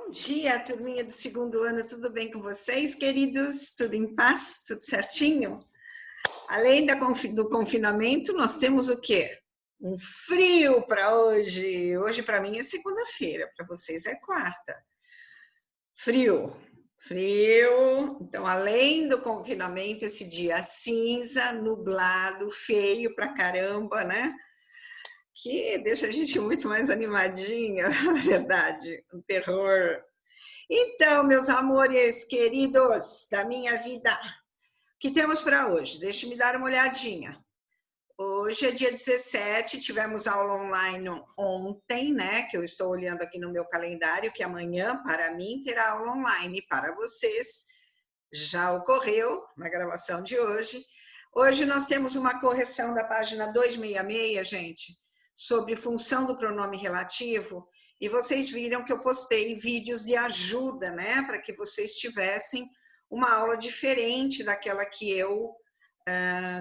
Bom dia, turminha do segundo ano, tudo bem com vocês, queridos? Tudo em paz? Tudo certinho? Além do confinamento, nós temos o quê? Um frio para hoje. Hoje para mim é segunda-feira, para vocês é quarta. Frio. Então, além do confinamento, esse dia cinza, nublado, feio pra caramba, né? Que deixa a gente muito mais animadinha, na verdade, um terror. Então, meus amores queridos da minha vida, o que temos para hoje? Deixa-me dar uma olhadinha. Hoje é dia 17, tivemos aula online ontem, né? Que eu estou olhando aqui no meu calendário, que amanhã, para mim, terá aula online. Para vocês, já ocorreu na gravação de hoje. Hoje nós temos uma correção da página 266, gente, sobre função do pronome relativo, e vocês viram que eu postei vídeos de ajuda, né, para que vocês tivessem uma aula diferente daquela que eu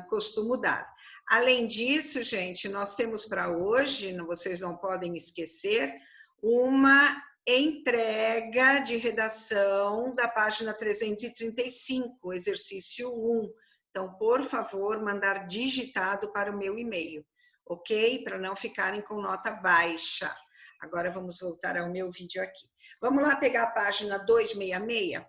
costumo dar. Além disso, gente, nós temos para hoje, vocês não podem esquecer, uma entrega de redação da página 335, exercício 1. Então, por favor, mandar digitado para o meu e-mail, ok? Para não ficarem com nota baixa. Agora vamos voltar ao meu vídeo aqui. Vamos lá pegar a página 266?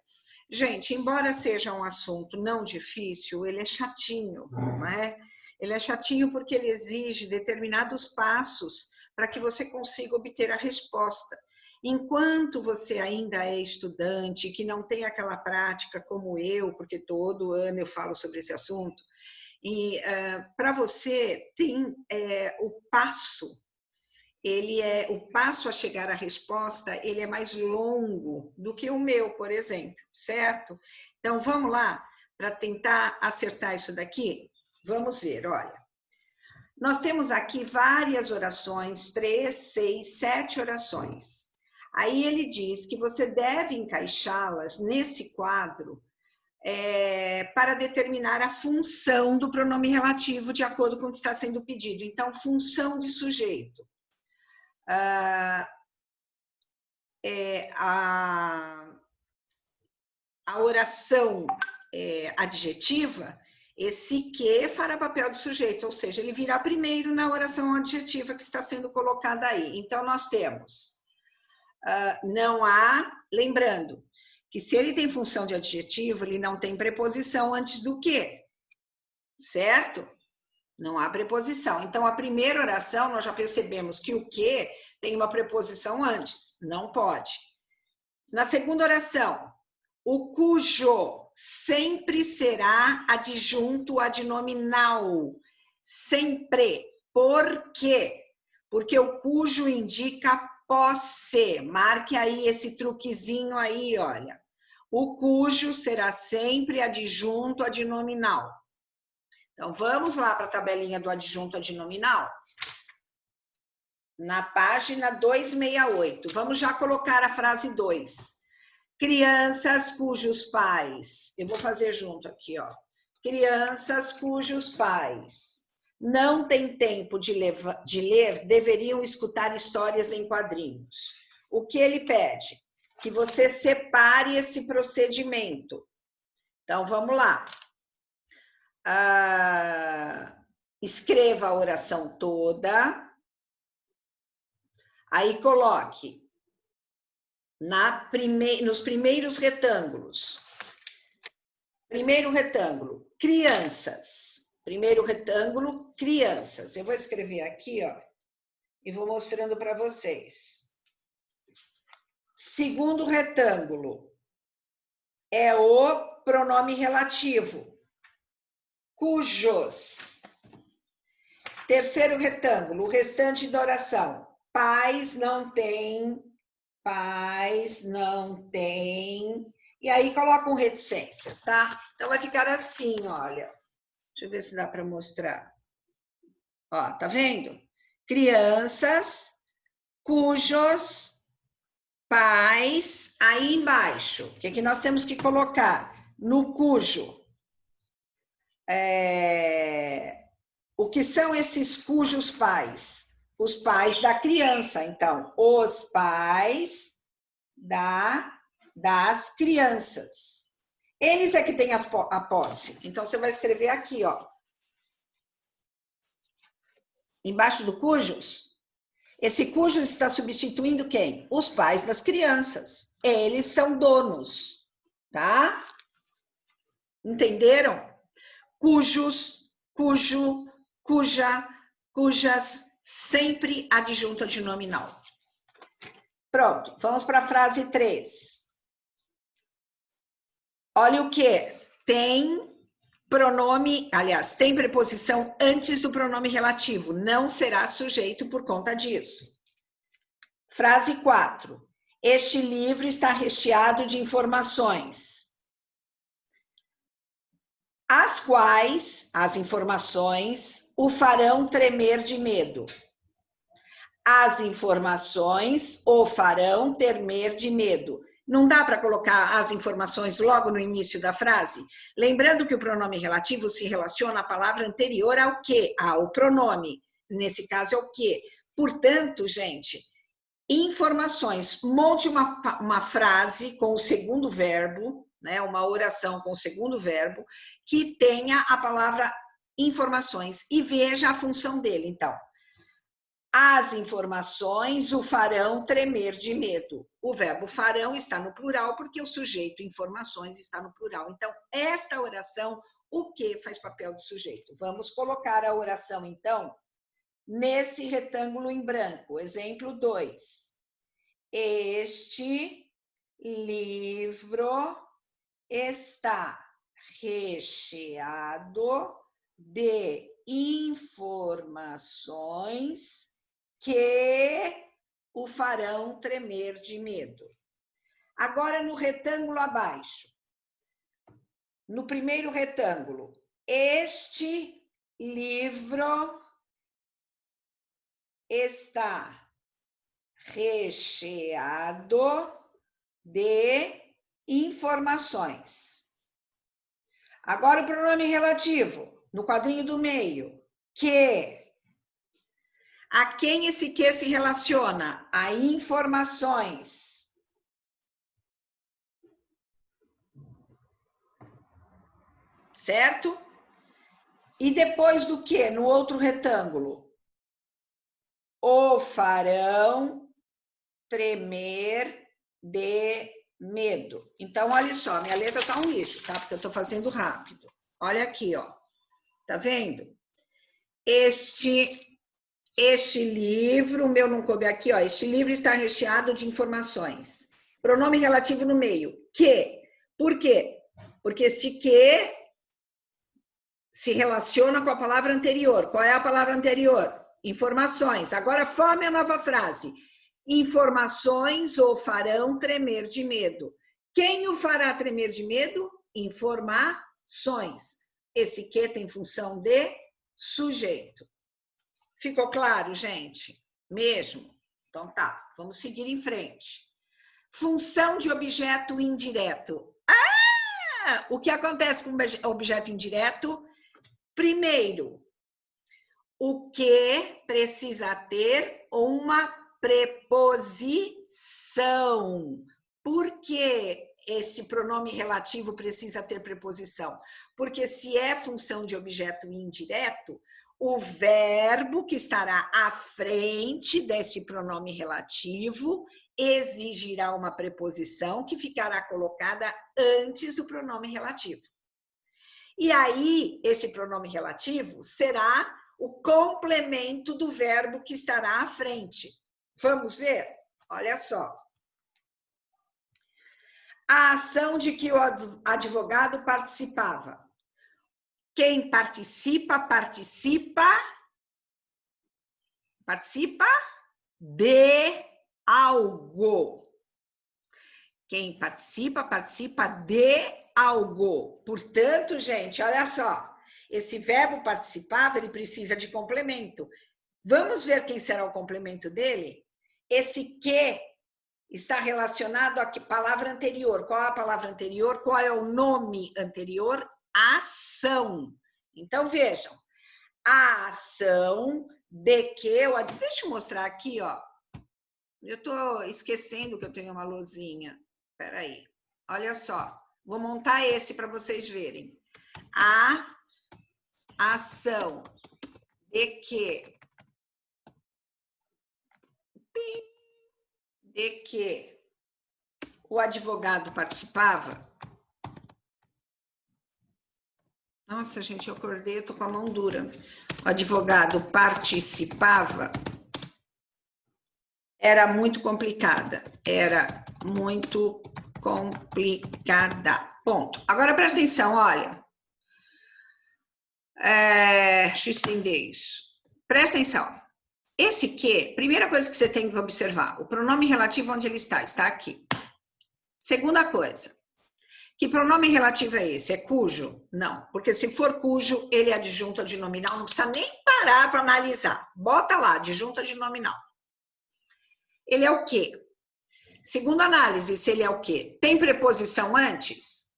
Gente, embora seja um assunto não difícil, ele é chatinho, não é? Ele é chatinho porque ele exige determinados passos para que você consiga obter a resposta. Enquanto você ainda é estudante, que não tem aquela prática como eu, porque todo ano eu falo sobre esse assunto, e para você tem o passo a chegar à resposta, ele é mais longo do que o meu, por exemplo, certo? Então, vamos lá, para tentar acertar isso daqui? Vamos ver, olha. Nós temos aqui várias orações, 3, 6, 7 orações. Aí ele diz que você deve encaixá-las nesse quadro para determinar a função do pronome relativo de acordo com o que está sendo pedido. Então, função de sujeito. A oração adjetiva, esse que fará papel do sujeito, ou seja, ele virá primeiro na oração adjetiva que está sendo colocada aí. Então, nós temos, não há, lembrando, que se ele tem função de adjetivo, ele não tem preposição antes do que, certo? Não há preposição. Então, a primeira oração, nós já percebemos que o que tem uma preposição antes, não pode. Na segunda oração, o cujo sempre será adjunto adnominal. Sempre. Por quê? Porque o cujo indica posse. Marque aí esse truquezinho aí, olha. O cujo será sempre adjunto adnominal. Então, vamos lá para a tabelinha do adjunto adnominal. Na página 268. Vamos já colocar a frase 2. Crianças cujos pais... Eu vou fazer junto aqui, ó. Crianças cujos pais não têm tempo de ler deveriam escutar histórias em quadrinhos. O que ele pede? Que você separe esse procedimento. Então, vamos lá. Escreva a oração toda, aí coloque nos primeiros retângulos. Primeiro retângulo, crianças. Primeiro retângulo, crianças. Eu vou escrever aqui, ó, e vou mostrando para vocês. Segundo retângulo é o pronome relativo. Cujos. Terceiro retângulo, o restante da oração. Pais não têm, pais não têm. E aí colocam reticências, tá? Então vai ficar assim, olha. Deixa eu ver se dá para mostrar. Ó, tá vendo? Crianças cujos pais, aí embaixo. O que que nós temos que colocar? No cujo. O que são esses cujos pais? Os pais da criança. Então, os pais das crianças. Eles é que têm a posse. Então, você vai escrever aqui, ó. Embaixo do cujos. Esse cujos está substituindo quem? Os pais das crianças. Eles são donos, tá? Entenderam? Cujos, cujo, cuja, cujas, sempre adjunto adnominal. Pronto, vamos para a frase 3. Olha o que? Tem pronome, aliás, tem preposição antes do pronome relativo. Não será sujeito por conta disso. Frase 4. Este livro está recheado de informações, as quais, as informações, o farão tremer de medo. As informações o farão tremer de medo. Não dá para colocar as informações logo no início da frase? Lembrando que o pronome relativo se relaciona à palavra anterior ao que? Ao pronome. Nesse caso é o que? Portanto, gente, informações. Monte uma frase com o segundo verbo, né? Uma oração com o segundo verbo, que tenha a palavra informações. E veja a função dele, então. As informações o farão tremer de medo. O verbo farão está no plural, porque o sujeito informações está no plural. Então, esta oração, o que faz papel de sujeito? Vamos colocar a oração, então, nesse retângulo em branco. Exemplo 2. Este livro está recheado de informações que o farão tremer de medo. Agora, no retângulo abaixo, no primeiro retângulo, este livro está recheado de informações. Agora, o pronome relativo, no quadrinho do meio, que. A quem esse que se relaciona? A informações. Certo? E depois do que? No outro retângulo. O farão tremer de medo. Então, olha só, minha letra tá um lixo, tá? Porque eu tô fazendo rápido. Olha aqui, ó. Tá vendo? Este livro, o meu não coube aqui, ó. Este livro está recheado de informações. Pronome relativo no meio. Que. Por quê? Porque esse que se relaciona com a palavra anterior. Qual é a palavra anterior? Informações. Agora, forme a nova frase. Informações o farão tremer de medo. Quem o fará tremer de medo? Informações. Esse que tem função de sujeito. Ficou claro, gente? Mesmo? Então tá, vamos seguir em frente. Função de objeto indireto. Ah! O que acontece com objeto indireto? Primeiro, o que precisa ter uma preposição. Por que esse pronome relativo precisa ter preposição? Porque se é função de objeto indireto, o verbo que estará à frente desse pronome relativo exigirá uma preposição que ficará colocada antes do pronome relativo. E aí, esse pronome relativo será o complemento do verbo que estará à frente. Vamos ver? Olha só. A ação de que o advogado participava. Quem participa, participa de algo. Quem participa, participa de algo. Portanto, gente, olha só. Esse verbo participava, ele precisa de complemento. Vamos ver quem será o complemento dele? Esse que está relacionado à palavra anterior. Qual é a palavra anterior? Qual é o nome anterior? Ação. Então, vejam. A ação de que... Deixa eu mostrar aqui, ó. Eu estou esquecendo que eu tenho uma lousinha. Espera aí. Olha só. Vou montar esse para vocês verem. A ação de que o advogado participava. Nossa, gente, eu acordei, eu tô com a mão dura. O advogado participava. Era muito complicada. Era muito complicada. Ponto. Agora presta atenção, olha. Deixa eu entender isso. Presta atenção. Esse que, primeira coisa que você tem que observar, o pronome relativo onde ele está aqui. Segunda coisa, que pronome relativo é esse? É cujo? Não, porque se for cujo, ele é adjunto adnominal, não precisa nem parar para analisar. Bota lá, adjunto adnominal. Ele é o quê? Segunda análise, se ele é o quê? Tem preposição antes?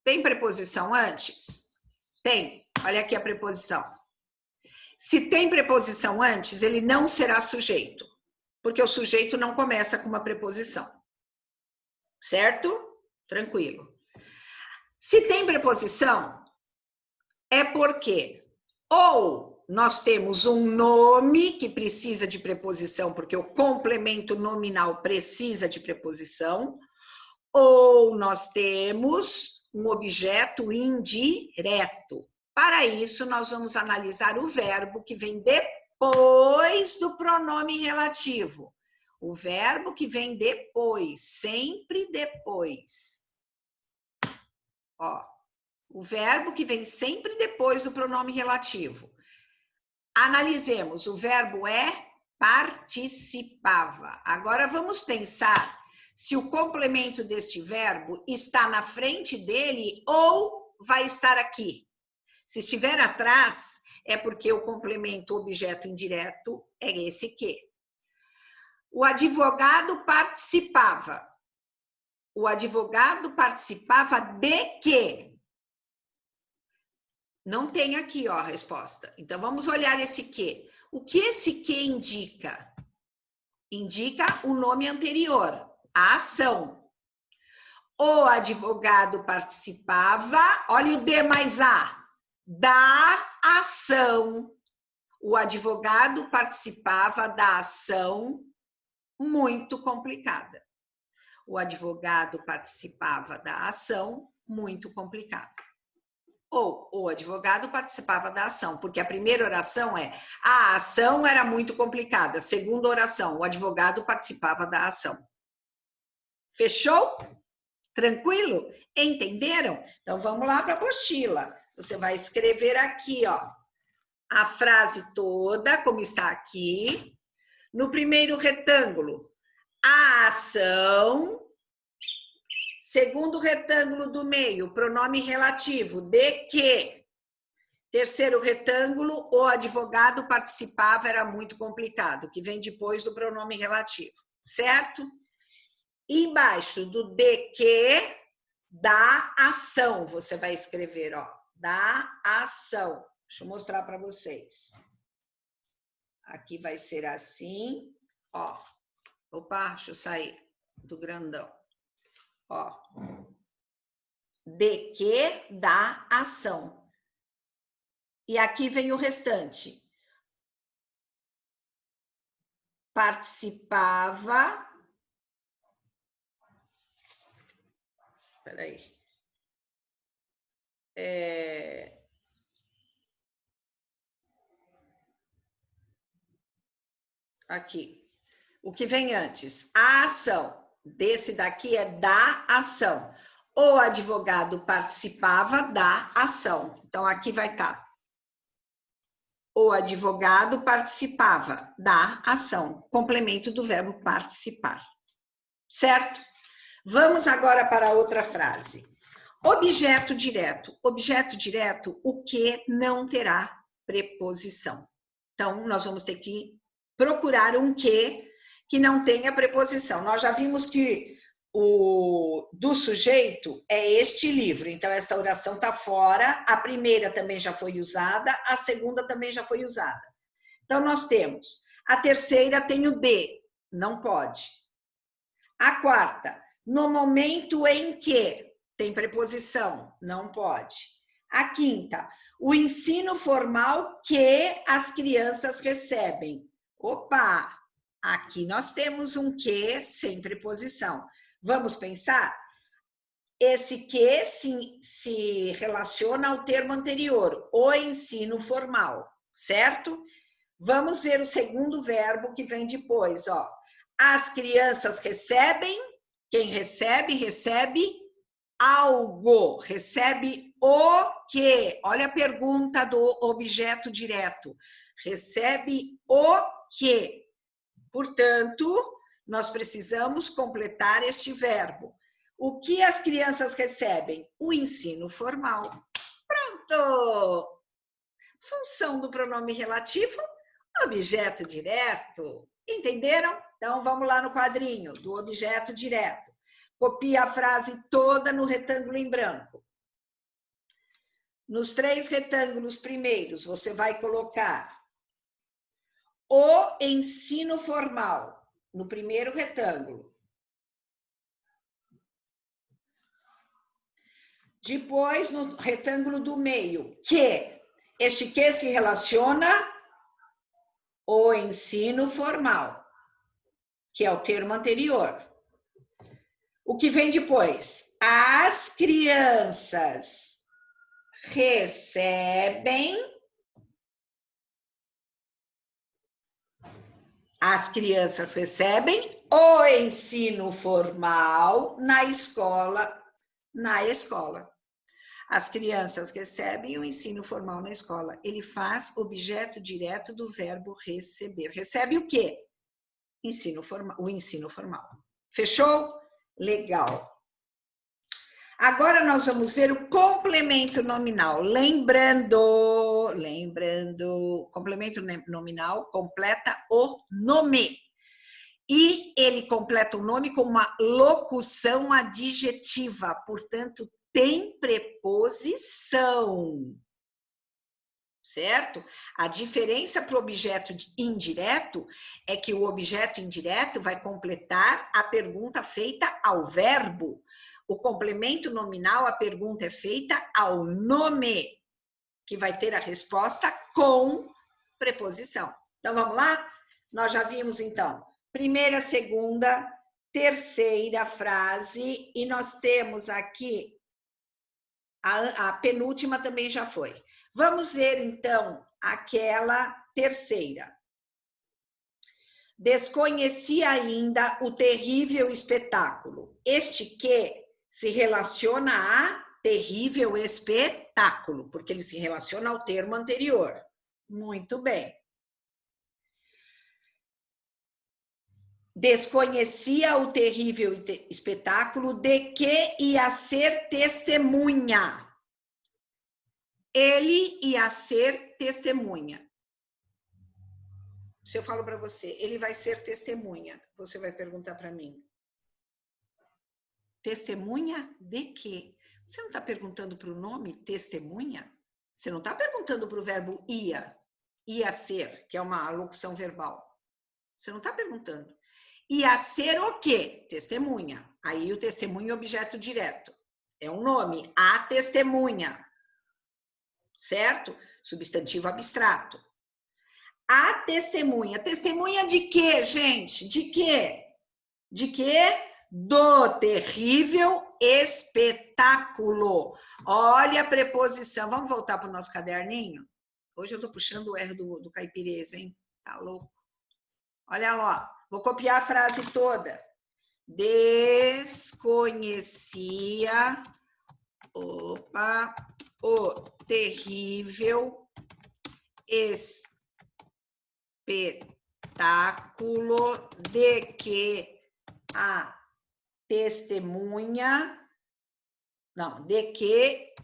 Tem preposição antes? Tem. Olha aqui a preposição. Se tem preposição antes, ele não será sujeito, porque o sujeito não começa com uma preposição. Certo? Tranquilo. Se tem preposição, é porque ou nós temos um nome que precisa de preposição, porque o complemento nominal precisa de preposição, ou nós temos um objeto indireto. Para isso, nós vamos analisar o verbo que vem depois do pronome relativo. O verbo que vem depois, sempre depois. Ó, o verbo que vem sempre depois do pronome relativo. Analisemos, o verbo é participava. Agora vamos pensar se o complemento deste verbo está na frente dele ou vai estar aqui. Se estiver atrás, é porque o complemento objeto indireto é esse que. O advogado participava. O advogado participava de quê? Não tem aqui, ó, a resposta. Então, vamos olhar esse que. O que esse que indica? Indica o nome anterior, a ação. O advogado participava, olha o D mais A, da ação. O advogado participava da ação muito complicada. O advogado participava da ação muito complicada. Ou o advogado participava da ação, porque a primeira oração é a ação era muito complicada. Segunda oração, o advogado participava da ação. Fechou? Tranquilo? Entenderam? Então vamos lá para a apostila. Você vai escrever aqui, ó, a frase toda, como está aqui. No primeiro retângulo, a ação. Segundo retângulo do meio, pronome relativo, de que? Terceiro retângulo, o advogado participava, era muito complicado, que vem depois do pronome relativo, certo? E embaixo do de que, da ação, você vai escrever, ó, da ação. Deixa eu mostrar para vocês. Aqui vai ser assim, ó. Opa, deixa eu sair do grandão. Ó, de que, da ação. E aqui vem o restante. Participava. Espera aí. Aqui. O que vem antes? A ação. Desse daqui é da ação. O advogado participava da ação. Então, aqui vai estar. O advogado participava da ação. Complemento do verbo participar. Certo? Vamos agora para outra frase. Objeto direto. Objeto direto, o que não terá preposição. Então, nós vamos ter que procurar um que não tenha preposição. Nós já vimos que o do sujeito é este livro, então esta oração está fora, a primeira também já foi usada, a segunda também já foi usada. Então, nós temos, a terceira tem o de, Não pode. A quarta, no momento em que tem preposição, não pode. A quinta, o ensino formal que as crianças recebem. Opa, aqui nós temos um que sem preposição. Vamos pensar? Esse que se relaciona ao termo anterior, o ensino formal, certo? Vamos ver o segundo verbo que vem depois, ó. As crianças recebem, quem recebe, recebe algo, recebe o quê? Olha a pergunta do objeto direto. Recebe o quê? Portanto, nós precisamos completar este verbo. O que as crianças recebem? O ensino formal. Pronto! Função do pronome relativo, objeto direto. Entenderam? Então, vamos lá no quadrinho do objeto direto. Copia a frase toda no retângulo em branco. Nos 3 retângulos primeiros, você vai colocar o ensino formal no primeiro retângulo. Depois, no retângulo do meio, que este que se relaciona o ensino formal, que é o termo anterior. O que vem depois? As crianças recebem. As crianças recebem o ensino formal na escola. Na escola. As crianças recebem o ensino formal na escola. Ele faz objeto direto do verbo receber. Recebe o quê? Ensino formal, o ensino formal. Fechou? Legal. Agora nós vamos ver o complemento nominal. Lembrando, complemento nominal completa o nome. E ele completa o nome com uma locução adjetiva, portanto, tem preposição. Certo? A diferença para o objeto indireto é que o objeto indireto vai completar a pergunta feita ao verbo. O complemento nominal, a pergunta é feita ao nome, que vai ter a resposta com preposição. Então, vamos lá? Nós já vimos, então, primeira, segunda, terceira frase, e nós temos aqui, a penúltima também já foi. Vamos ver, então, aquela terceira. Desconhecia ainda o terrível espetáculo. Este que se relaciona a terrível espetáculo, porque ele se relaciona ao termo anterior. Muito bem. Desconhecia o terrível espetáculo de que ia ser testemunha. Ele ia ser testemunha. Se eu falo para você, ele vai ser testemunha, você vai perguntar para mim. Testemunha de quê? Você não está perguntando para o nome testemunha? Você não está perguntando para o verbo ia ser, que é uma locução verbal. Você não está perguntando. Ia ser o quê? Testemunha. Aí o testemunha é objeto direto. É um nome, a testemunha. Certo? Substantivo abstrato. A testemunha. Testemunha de quê, gente? De quê? De quê? Do terrível espetáculo. Olha a preposição. Vamos voltar para o nosso caderninho? Hoje eu estou puxando o R do caipireza, hein? Tá louco? Olha lá. Vou copiar a frase toda. Desconhecia o terrível espetáculo de que a testemunha, de que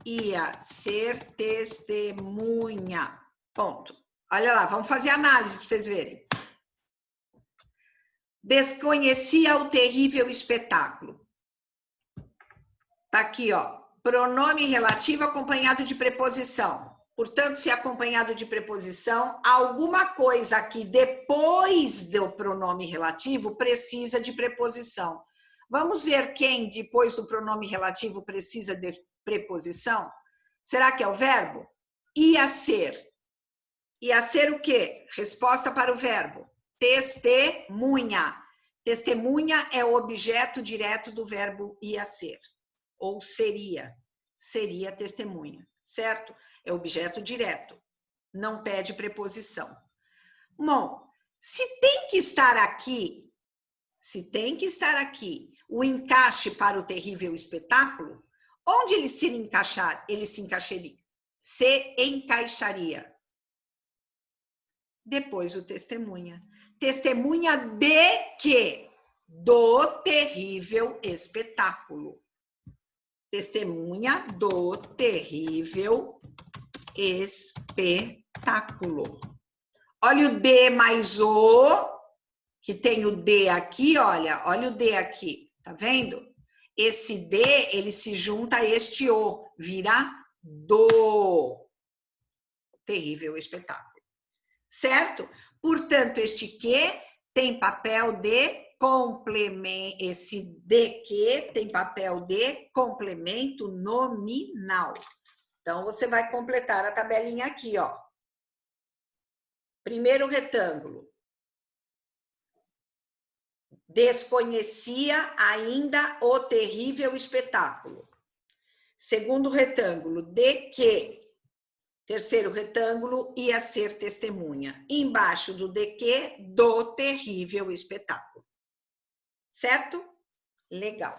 ia ser testemunha. Ponto. Olha lá, vamos fazer análise para vocês verem. Desconhecia o terrível espetáculo. Tá aqui, ó. Pronome relativo acompanhado de preposição. Portanto, se acompanhado de preposição, alguma coisa aqui depois do pronome relativo precisa de preposição. Vamos ver quem depois do pronome relativo precisa de preposição? Será que é o verbo? Ia ser. Ia ser o quê? Resposta para o verbo. Testemunha. Testemunha é o objeto direto do verbo ia ser. Ou seria. Seria testemunha, certo? É objeto direto. Não pede preposição. Bom, se tem que estar aqui o encaixe para o terrível espetáculo, onde ele se encaixaria. Depois o testemunha. Testemunha de quê? Do terrível espetáculo. Testemunha do terrível espetáculo. Olha o D mais o, que tem o D aqui, olha o D aqui, tá vendo? Esse D, ele se junta a este O, vira do terrível espetáculo. Certo? Portanto, este que tem papel de complemento, esse de que tem papel de complemento nominal. Então, você vai completar a tabelinha aqui, ó. Primeiro retângulo. Desconhecia ainda o terrível espetáculo. Segundo retângulo, de que? Terceiro retângulo, ia ser testemunha. Embaixo do de que, do terrível espetáculo. Certo? Legal.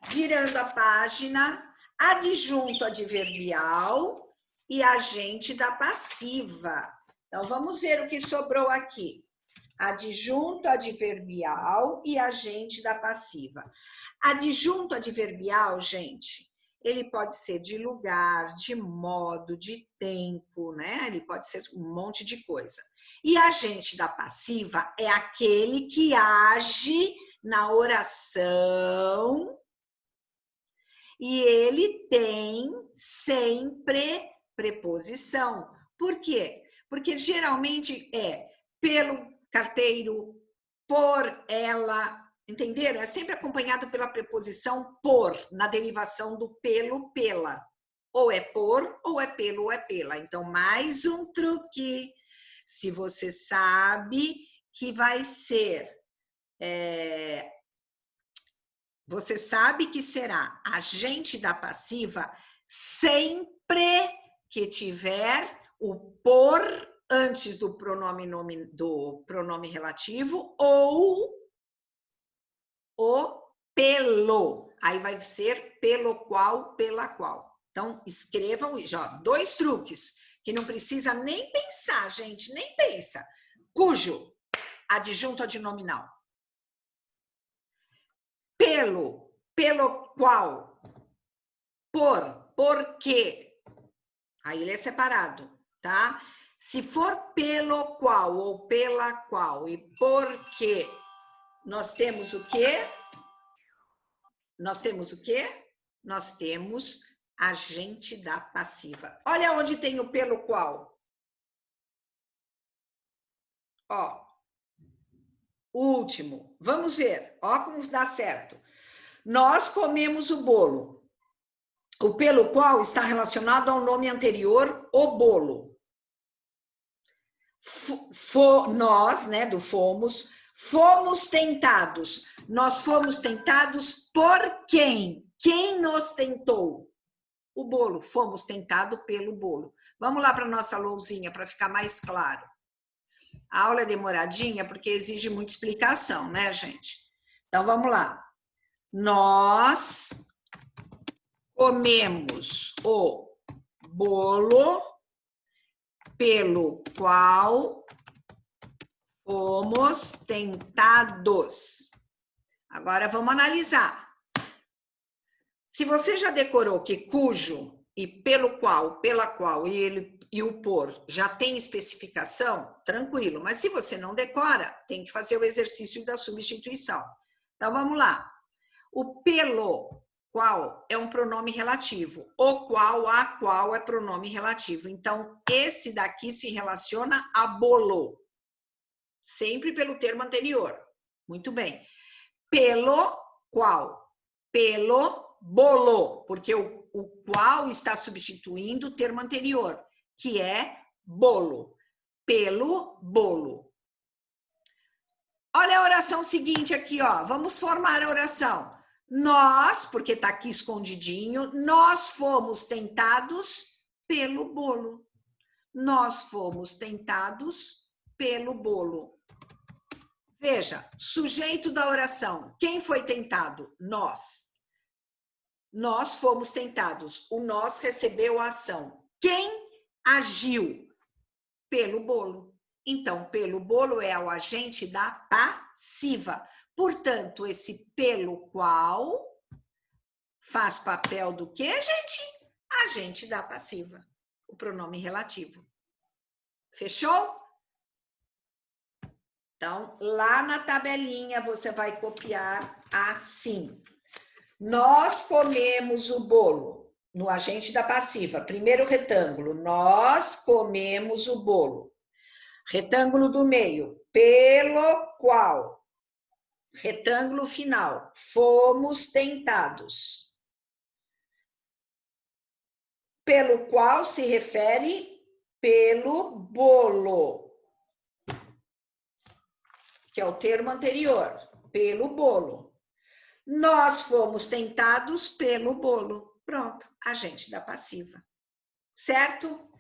Virando a página, adjunto adverbial e agente da passiva. Então, vamos ver o que sobrou aqui. Adjunto adverbial e agente da passiva. Adjunto adverbial, gente, ele pode ser de lugar, de modo, de tempo, né? Ele pode ser um monte de coisa. E agente da passiva é aquele que age na oração e ele tem sempre preposição. Por quê? Porque geralmente é pelo carteiro, por ela, entenderam? É sempre acompanhado pela preposição por, na derivação do pelo, pela. Ou é por, ou é pelo, ou é pela. Então, mais um truque. Se você sabe que vai ser... você sabe que será agente da passiva sempre que tiver o por antes do pronome relativo ou o pelo. Aí vai ser pelo qual, pela qual. Então, escrevam isso. Ó, 2 truques que não precisa nem pensar, gente, nem pensa. Cujo, adjunto adnominal. Pelo qual. Por quê. Aí ele é separado, tá? Se for pelo qual ou pela qual e por quê, nós temos o quê? Nós temos o quê? Nós temos agente da passiva. Olha onde tem o pelo qual. Ó, o último. Vamos ver. Ó como dá certo. Nós comemos o bolo. O pelo qual está relacionado ao nome anterior, o bolo. Nós, né, do fomos tentados. Nós fomos tentados por quem? Quem nos tentou? O bolo. Fomos tentados pelo bolo. Vamos lá para a nossa lousinha, para ficar mais claro. A aula é demoradinha porque exige muita explicação, né, gente? Então, vamos lá. Nós comemos o bolo pelo qual fomos tentados. Agora vamos analisar. Se você já decorou que cujo e pelo qual, pela qual e o por já tem especificação, tranquilo. Mas se você não decora, tem que fazer o exercício da substituição. Então vamos lá. O pelo qual é um pronome relativo. O qual, a qual é pronome relativo. Então, esse daqui se relaciona a bolo. Sempre pelo termo anterior. Muito bem. Pelo qual? Pelo bolo. Porque o qual está substituindo o termo anterior, que é bolo. Pelo bolo. Olha a oração seguinte aqui, ó. Vamos formar a oração. Nós, porque está aqui escondidinho, nós fomos tentados pelo bolo. Nós fomos tentados pelo bolo. Veja, sujeito da oração. Quem foi tentado? Nós. Nós fomos tentados. O nós recebeu a ação. Quem agiu? Pelo bolo. Então, pelo bolo é o agente da passiva. Portanto, esse pelo qual faz papel do quê, gente? Agente da passiva. O pronome relativo. Fechou? Então, lá na tabelinha você vai copiar assim. Nós comemos o bolo. No agente da passiva. Primeiro retângulo. Nós comemos o bolo. Retângulo do meio. Pelo qual. Retângulo final. Fomos tentados. Pelo qual se refere pelo bolo. Que é o termo anterior. Pelo bolo. Nós fomos tentados pelo bolo. Pronto, agente da passiva. Certo?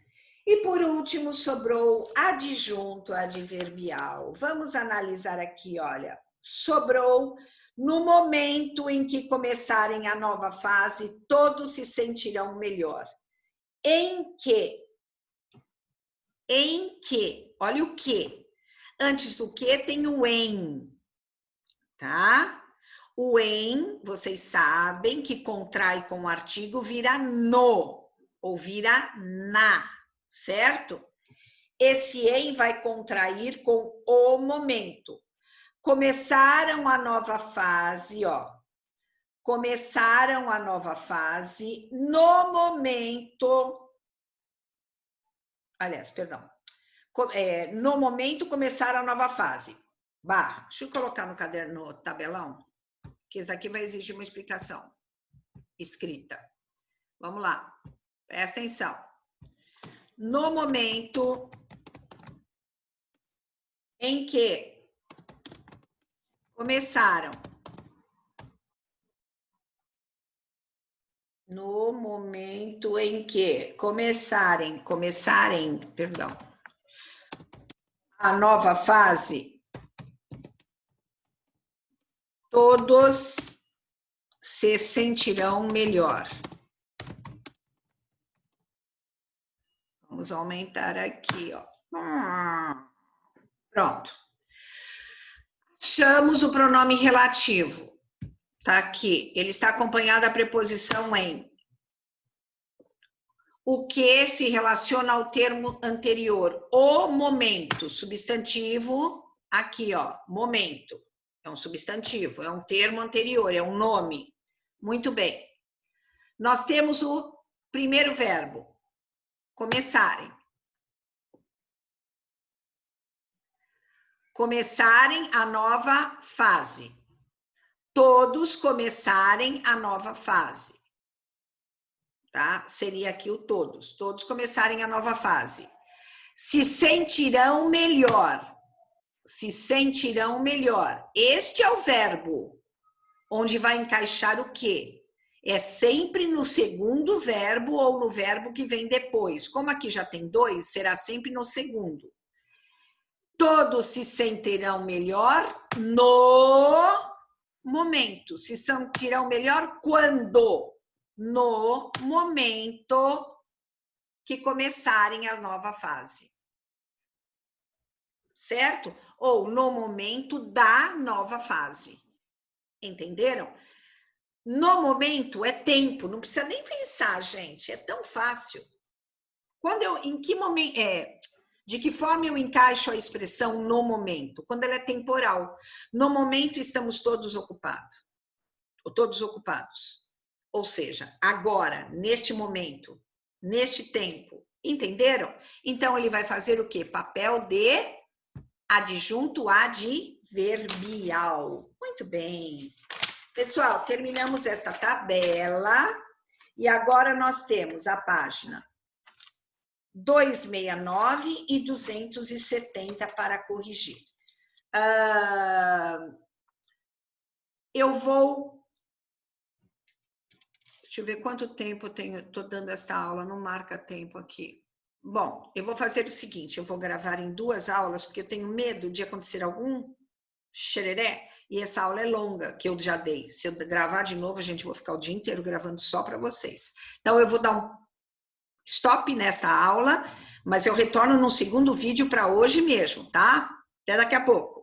E por último, sobrou adjunto adverbial. Vamos analisar aqui, olha. Sobrou no momento em que começarem a nova fase, todos se sentirão melhor. Em que? Em que? Olha o que. Antes do que tem o em. Tá? O em, vocês sabem que contrai com o artigo, vira no, ou vira na, certo? Esse em vai contrair com o momento. Começaram a nova fase, ó. Começaram a nova fase no momento... Aliás, perdão. No momento começaram a nova fase. Barra. Deixa eu colocar no caderno, no tabelão. Que isso aqui vai exigir uma explicação escrita. Vamos lá, presta atenção. No momento em que começaram, no momento em que começarem, perdão, a nova fase, todos se sentirão melhor. Vamos aumentar aqui, ó. Pronto. Achamos o pronome relativo. Tá aqui. Ele está acompanhado da preposição em. O que se relaciona ao termo anterior. O momento. Substantivo. Aqui, ó. Momento. É um substantivo. É um termo anterior. É um nome. Muito bem. Nós temos o primeiro verbo. Começarem. Começarem a nova fase. Todos começarem a nova fase. Tá? Seria aqui o todos. Todos começarem a nova fase. Se sentirão melhor. Se sentirão melhor. Este é o verbo. Onde vai encaixar o quê? É sempre no segundo verbo ou no verbo que vem depois. Como aqui já tem dois, será sempre no segundo. Todos se sentirão melhor no momento. Se sentirão melhor quando? No momento que começarem a nova fase. Certo? Ou no momento da nova fase. Entenderam? No momento é tempo, não precisa nem pensar, gente, é tão fácil. Em que momento, de que forma eu encaixo a expressão no momento? Quando ela é temporal. No momento estamos todos ocupados. ou seja, agora, neste momento, neste tempo. Entenderam? Então, ele vai fazer o quê? Papel de adjunto adverbial. Muito bem. Pessoal, terminamos esta tabela e agora nós temos a página 269 e 270 para corrigir. Eu vou... Deixa eu ver quanto tempo eu estou dando esta aula, não marca tempo aqui. Bom, eu vou fazer o seguinte, eu vou gravar em 2 aulas, porque eu tenho medo de acontecer algum xereré, e essa aula é longa, que eu já dei. Se eu gravar de novo, a gente vai ficar o dia inteiro gravando só para vocês. Então, eu vou dar um stop nesta aula, mas eu retorno no segundo vídeo para hoje mesmo, tá? Até daqui a pouco.